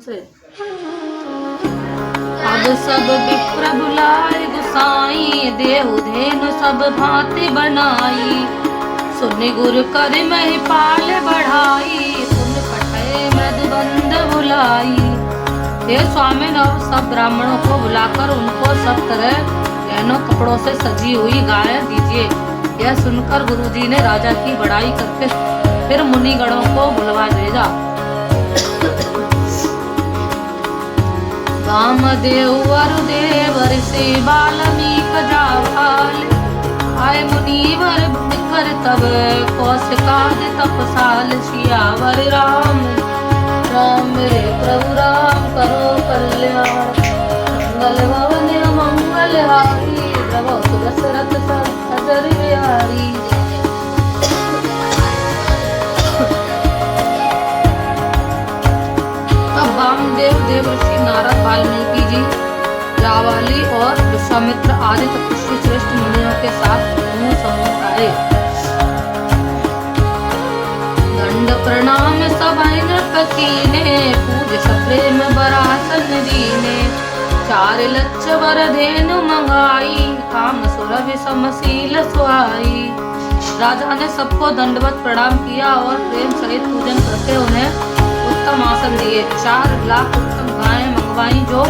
से। अब सब विप्र बुलाए गुसाई, देहु धेनु सब भांति बनाई। सुनि गुर कर महिपाल बढ़ाई, सुन पठे मृदुबंध बुलाई। हे स्वामी ने सब ब्राह्मणों को बुलाकर उनको सब तरह गहनों कपड़ों से सजी हुई गाय दीजिए। यह सुनकर गुरुजी ने राजा की बड़ाई करके फिर मुनिगणों को बुलवा भेजा। वामदेव वरुदेव ऋषि वाल्मीक जावाल, आए मुनिवर कर तब कौशिकादि तपसाल। सियावर राम राम मेरे प्रभु राम करो कल्याण, मंगल भवन मंगल हारी, द्रवौ दशरथ सजर बिहारी। तब वामदेव देवर्षि नारद वाल्मीकि जी जावाली और विश्वामित्र आदि तपस्वी श्रेष्ठ मुनियों के साथ समूह आए। दंड प्रणाम सभै नृपति ने, पूज सप्रेम बरासन दीने। 4 लक्ष वर धेनु मंगाई, काम सुरभि समशील सुहाई। राजा ने सबको दंडवत प्रणाम किया और प्रेम सहित पूजन करके उन्हें उत्तम आसन दिए। 4 लाख उत्तम गायें मंगवाई जो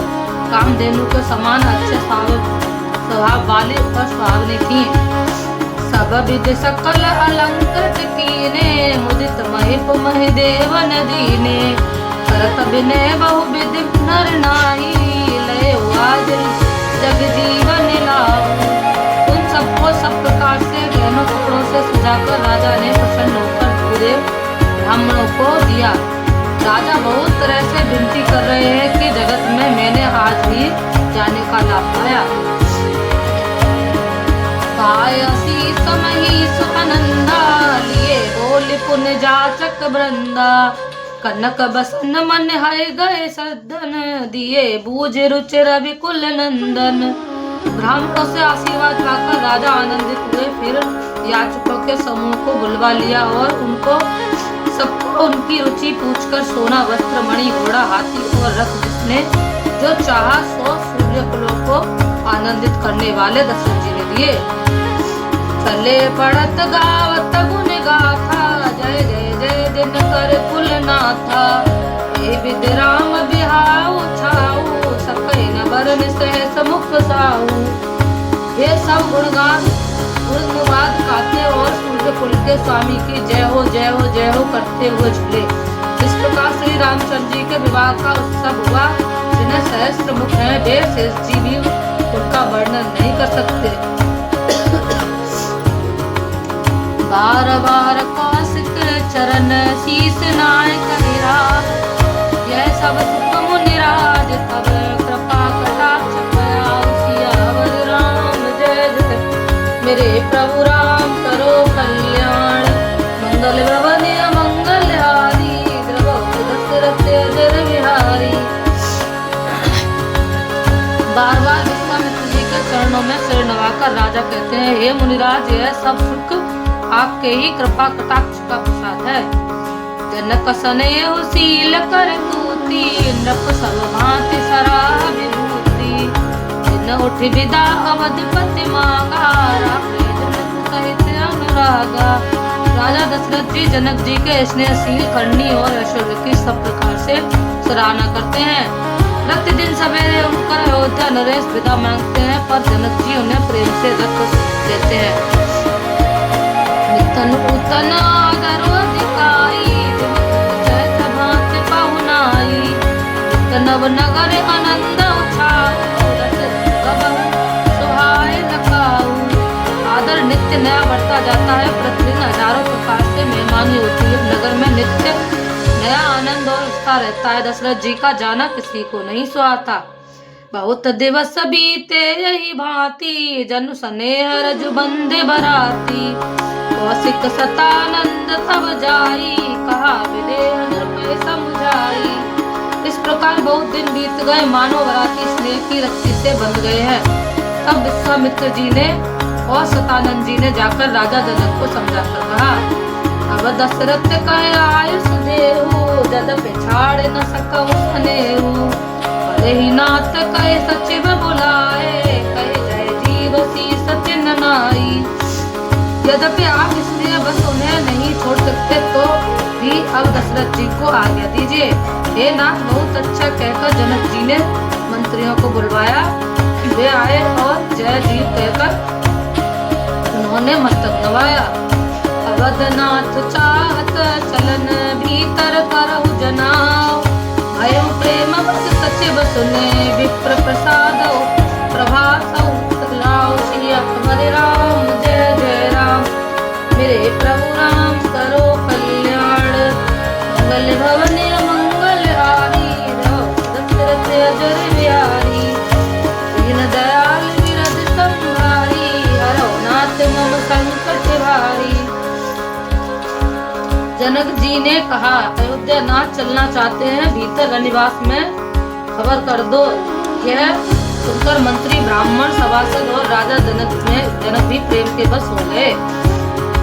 कामधेनु के समान अच्छे स्वभाव वाली और सुहावनी थी। सब विधि सकल अलंकृत कीने, मुदित महिप महिदेवन दीने। करत विनय बहु विधि नर नाई, लय आज जग जीवन लाऊ। उन सबको सब प्रकार से गहनों कपड़ों से सजाकर राजा ने प्रसन्न होकर गुरुदेव ब्राह्मणों को दिया। राजा बहुत तरह से विनती कर रहे हैं कि जगत में मैंने आज ही जाने का लाभ पाया। पायसी समही सुअनंदा, लिए बोल पुण्य जाचक वृंदा। कनक बसन मन है गए सदन, दिए बूझ रुचि रवि कुल नंदन। ब्राह्मणों से आशीर्वाद पाकर राजा आनंदित हुए। फिर याचकों के समूह को बुलवा लिया और उनको सबको उनकी रुचि पूछकर सोना वस्त्र मणि घोड़ा हाथी और रथ जिसने जो चाहा सो सूर्य कुलों को आनंदित करने वाले दशरथ जी ने दिए। चले पड़त गावत गुण गाथा, जय जय जय दिन कर कुल नाथा। हे विद राम बिहाऊ छाऊ, सकै न बरन सहस मुख साऊ। ये सब गुणगान गुणनुवाद गाते और सूर्य कुल के स्वामी की जय हो जय हो जय हो करते हुए झूले। इस प्रकार श्री रामचंद्र जी के विवाह का उत्सव हुआ। जिन्हें सहस्त्र मुख हैं वे शेष जी भी उनका वर्णन नहीं कर सकते। बार बार कौशिक चरण शीस नाय कहिरा, यह सब सुख मुनिराज तब कृपा कटाक्ष पया। सियावर राम जय जय मेरे प्रभु राम करो कल्याण, मंगल भवन मंगल हारी, द्रवौ दशरथ सजर बिहारी। बार बार विश्वामित्र जी के चरणों में सिर नवाकर राजा कहते हैं, हे मुनिराज यह सब सुख आपके ही कृपा कटाक्ष का प्रसाद है। जनक सनेहु शील कर तूती, नृप सब भांति सराह विभूति। जिन उठ विदा अवधिपति मांगा, राखे जनक सहित अनुरागा। राजा दशरथ जी जनक जी के स्नेहशील करनी और ऐश्वर्य की सब प्रकार से सराहना करते हैं। प्रतिदिन सवेरे उठकर अयोध्या नरेश विदा मांगते हैं, पर जनक जी उन्हें प्रेम से रख देते हैं। नितन उतन आदर अधिकाई, भांति पाहुनाई। नव नगर आनंद उछाऊ, सुहाए नकाऊ। आदर नित्य नया बढ़ता जाता है। प्रतिदिन हजारों प्रकार से मेहमानी होती है। नगर में नित्य नया आनंद और उत्साह रहता है। दशरथ जी का जाना किसी को नहीं सुहाता। बहुत दिवस बीते यही भांति, जनु स्नेह रजु बंधे बराती। कौशिक सतानंद तब जाई, कहा विदेह नृपति समझाई। इस प्रकार बहुत दिन बीत गए, मानो बराती स्नेह की रस्सी से बंध गए हैं। तब विश्वामित्र जी ने और सतानंद जी ने जाकर राजा जनक को समझाकर कहा, अब दशरथ कहे आयुष देहु, जदपि छाड़ न सकहु सनेहु। भले ही नाथ कहे सचिव बुलाए, कहे जय जीव शीस चिन्ह नाई। यद्यपि आप इसलिए बस उन्हें नहीं छोड़ सकते तो भी अब दशरथ जी को आज्ञा दीजिए। हे नाथ, बहुत अच्छा कहकर जनक जी ने मंत्रियों को बुलवाया। वे आए और जय जी कहकर उन्होंने मस्तक नवाया। अवधनाथ चाहत चलन भीतर करहु जनाओ, भयो प्रेम बस सचिव सुने विप्र प्रसाद प्रभासौ। सगलाओ श्री हरे राम जय जय राम, मेरे प्रभु राम करो कल्याण। मंगल भवन मंगल हारी, दशरथ अजर बिहारी। दीन दयाल विरद संहारी, हरौ नाथ मम संकट भारी। जनक जी ने कहा, अयोध्या नाथ चलना चाहते हैं, भीतर रनिवास में खबर कर दो। यह सुनकर मंत्री ब्राह्मण सभासद और राजा जनक भी प्रेम के बस हो गए।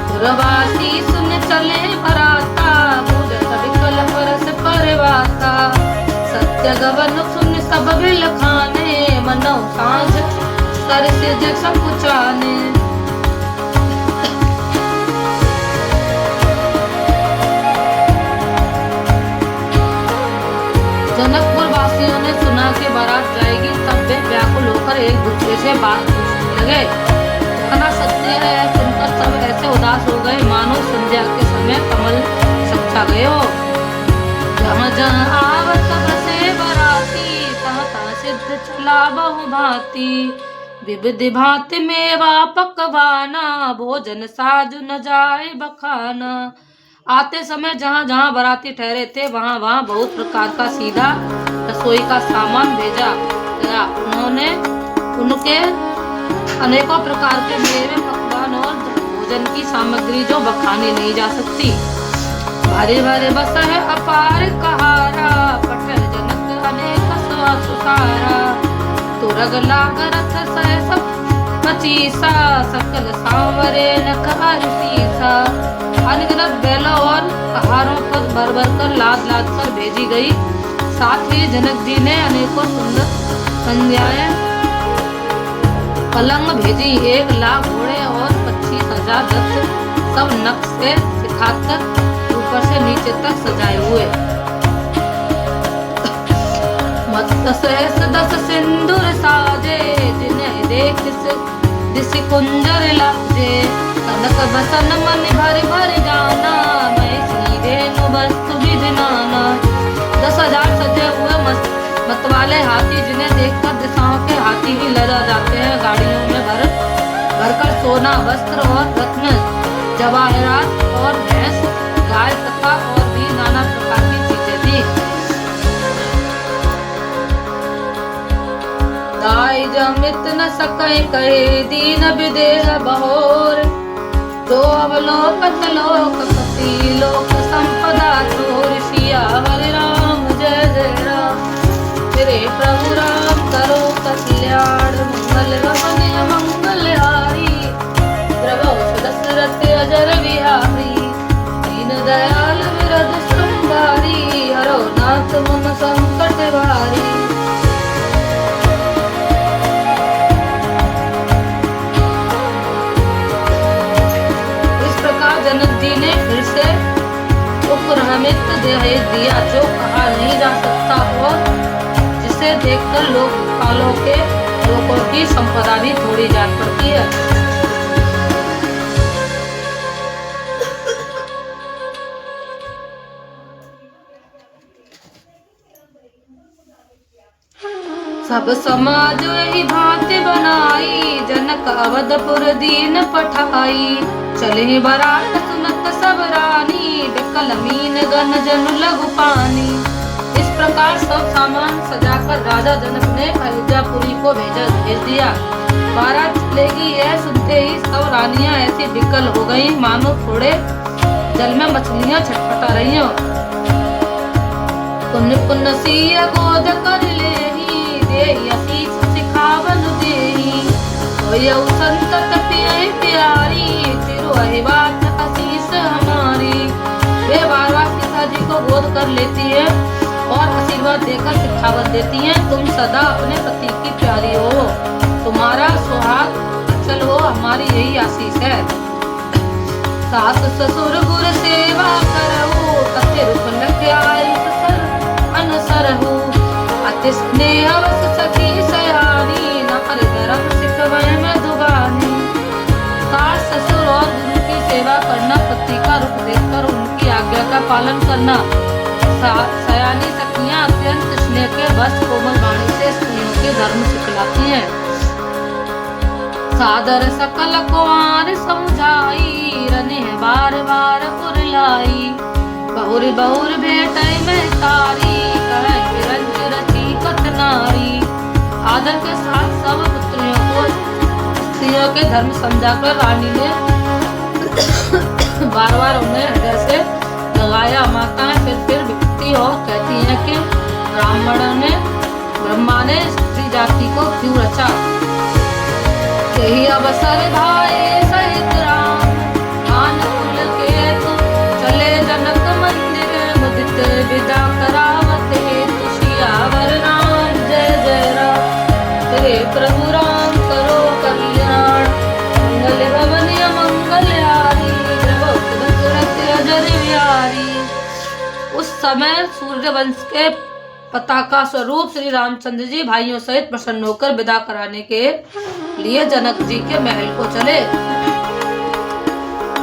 पुरवासी सुन चले बराता, भूजत विकल परस परवाता। सत्य गवन सुन सब बिल खाने, मनो सांझ कर सिज सकुचाने। जनकपुर वासियों ने सुना कि बारात जाएगी, तब वे व्याकुल होकर एक दूसरे से बात पूछने लगे। कहना सत्य है, सुनकर सब ऐसे उदास हो गए मानो संध्या के समय कमल छा गए हो। जहाँ जहाँ आवत बसे बराती, तहाँ तहाँ सिद्ध चला बहु भांति। विविध भांति मेवा पकवाना, भोजन साजु न जाए बखाना। आते समय जहाँ जहाँ बराती ठहरे थे वहाँ वहाँ बहुत प्रकार का सीधा रसोई का सामान भेजा गया। उन्होंने उनके अनेकों प्रकार के मेवे पकवान और भोजन की सामग्री जो बखानी नहीं जा सकती। भारे भारे बस है अपार कहारा, पटल जनक अनेक सुसारा। तुरग लाग रथ सह सब पचीसा, सकल सांवरे नख अरसीसा। अनगिनत बैलों और पहाड़ों पर भर भर कर लाद लाद कर भेजी गई। साथ ही जनक जी ने अनेकों सुंदर संध्याएं पलंग भेजी। 1 लाख घोड़े और 25,000 रथ, सब नख से सिखाकर ऊपर से नीचे तक सजाए हुए। मत सहस 10 सिंदूर साजे, जिन्हें देख दिस कुंजर लाजे। कनक बसन मन भर भर जाना, मैं सीधे नु वस्तु विधनाना। 10,000 सजे हुए मतवाले हाथी, जिन्हें देखकर दिशाओं के हाथी भी लदा जाते हैं। गाड़ियों में भरकर सोना, वस्त्र और रत्न, जवाहरात और भैंस, गाय तथा और भी नाना प्रकार की चीजें थी। दाई जमित न सकै कहे, दीन विदेह बहोर। जो अवलोकत लोकपति, लोक संपदा चोर। सियावर राम जय जय राम, मेरे प्रभु राम करो कल्याण। मंगल भवन मंगल हारी, प्रभु दशरथ अजर बिहारी। दीन दयाल विरद संहारी, हरौ नाथ मम संकट भारी। जनक जी ने फिर से उपक्रमित दहेज दिया, जो कहा नहीं जा सकता और जिसे देखकर लोगों की संपदा भी थोड़ी जान पड़ती है। सब समाज यही भांति बनाई, जनक अवधपुर दीन पठाई। चले बरात सुनत सब रानी, बिकल मीन गन जन लघु पानी। इस प्रकार सब सामान सजाकर राजा जनक ने अयोध्यापुरी को भेज दिया। बारात चलेगी यह सुनते ही सब रानियां ऐसी बिकल हो गई मानो थोड़े जल में मछलियां छटपटा रही हो। पुण्य पुण्य सिया गोद कर लेही, देही आशीष सिखावन देही। होयउ संतत पिय प्यारी, बात आशीष हमारी। कर लेती है और आशीर्वाद देकर शिक्षावत देती हैं। तुम सदा अपने पति की प्यारी हो, तुम्हारा सुहाग अचल हो, हमारी यही आशीष है। सास ससुर गुर सेवा करहु, कथे रूप लख्याई ससुर अनसरहु। अति स्नेहवश सखी सयानी, नार धर्म सिखवै मधुबानी। सास ससुर और गुरु की सेवा करना, पति का रूप देखकर उनकी आज्ञा का पालन करना। सयानी सखियां अत्यंत स्नेह के वश कोमल वाणी से स्त्रियों के धर्म सिखलाती हैं। सादर सकल कुंवर समझाई, रने बार बार उरलाई। बहुर बहुर भेटै में तारी, करै विरंच रची कत नारी। आदर के साथ सब पुत्रियों को स्त्रियों के धर्म समझाकर रानी ने बार बार उन्हें हृदय से लगाया। माताएं फिर विपत्ति और कहती हैं कि ब्रह्मा ने स्त्री जाति को क्यों रचा। यही अवसर भाई सहित राम, कानपुर के तु चले जनक मंदिर। मुदित विदा करावत हेतु, सियावर राम जय जय राम। तेरे प्रभु राम करो कल्याण, मंगल भवन मंगल हारी। उस समय सूर्यवंश के पताका स्वरूप श्री रामचंद्र जी भाइयों सहित प्रसन्न होकर विदा कराने के लिए जनक जी के महल को चले।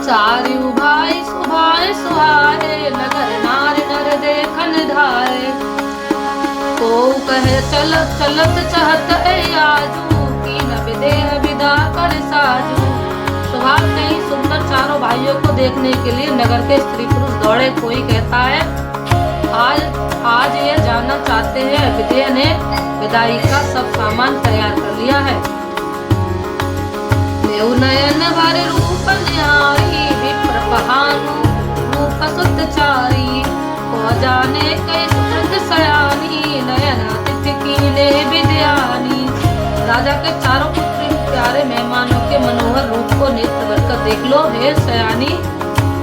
चारु भाई सुभाए सुहाए, नगर नार नर देखन धारे। को कहे चलत चलत चहत आजू, की न विदेह विदा कर साजू। सुभाग नहीं सुनकर चारों भाइयों को देखने के लिए नगर के स्त्री पुरुष दौड़े। कोई कहता है आज ये जानना चाहते हैं विदेह ने विदाई का सब सामान तैयार कर लिया है। देव नयन भर रूप न्यारी, विप्र पहानु रूप सुतचारी। को जाने कई सुकृत सयानी, नयन अतिथि कीने विद्यानी। राजा के चारों पुत्री प्यारे मेहमानों के मनोहर रूप को नेत्र भर कर देख लो। हे सयानी,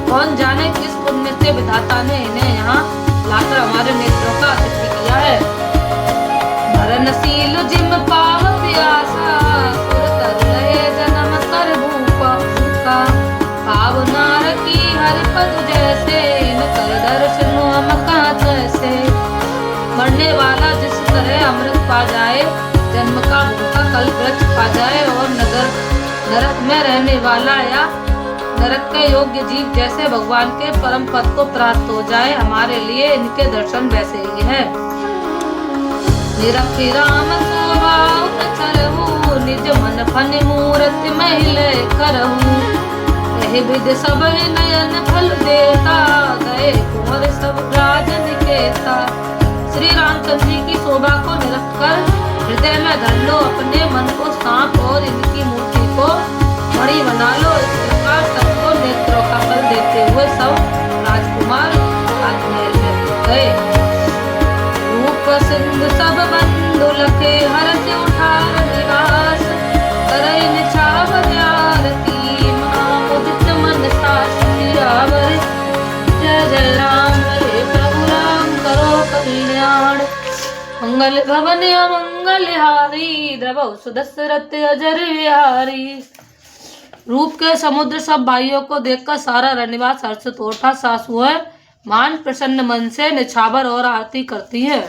कौन जाने किस पुण्य से विधाता ने इन्हें यहाँ लाकर हमारे नेत्रों का अतिथि किया है। भरनशील जिम पाव प्यासा, सुर तर लहे जन्म कर भूपा भूखा। पाव नार की हरिपद जैसे, इन कर दर्शन हम कहाँ तैसे। मरने वाला जिस तरह अमृत पा जाए, जन्म का भूखा कल वृक्ष पा जाए, और नरक में रहने वाला या नरक के योग्य जीव जैसे भगवान के परम पद को प्राप्त हो जाए, हमारे लिए इनके दर्शन वैसे ही है। निरखी राम स्वभाव चरहु, निज मन फन मूर्ति मैले करहु। यह विधि सब नयन फल देता, गए कुंवर सब राज निकेता। श्री रामचंद्र जी की शोभा को निरख कर हृदय में धर लो, अपने मन को सांप और इनकी मूर्ति को मणि बना लो। इस प्रकार सबको नेत्रों का फल देते हुए सब राजकुमार राजमहल में गए। रूप सिंधु सब बंधु लखे, हर्ष उठार निवास। करई निछावर आरती, मुदित मन सास सियावर। जय जय राम, हे प्रभु राम करो कल्याण। मंगल भवन मंगल हारी, द्रवहु सुदशरथ अजर विहारी। रूप के समुद्र सब भाइयों को देखकर सारा रनिवास हर्षित उठा। सासुएं मान प्रसन्न मन से निछावर और आरती करती है।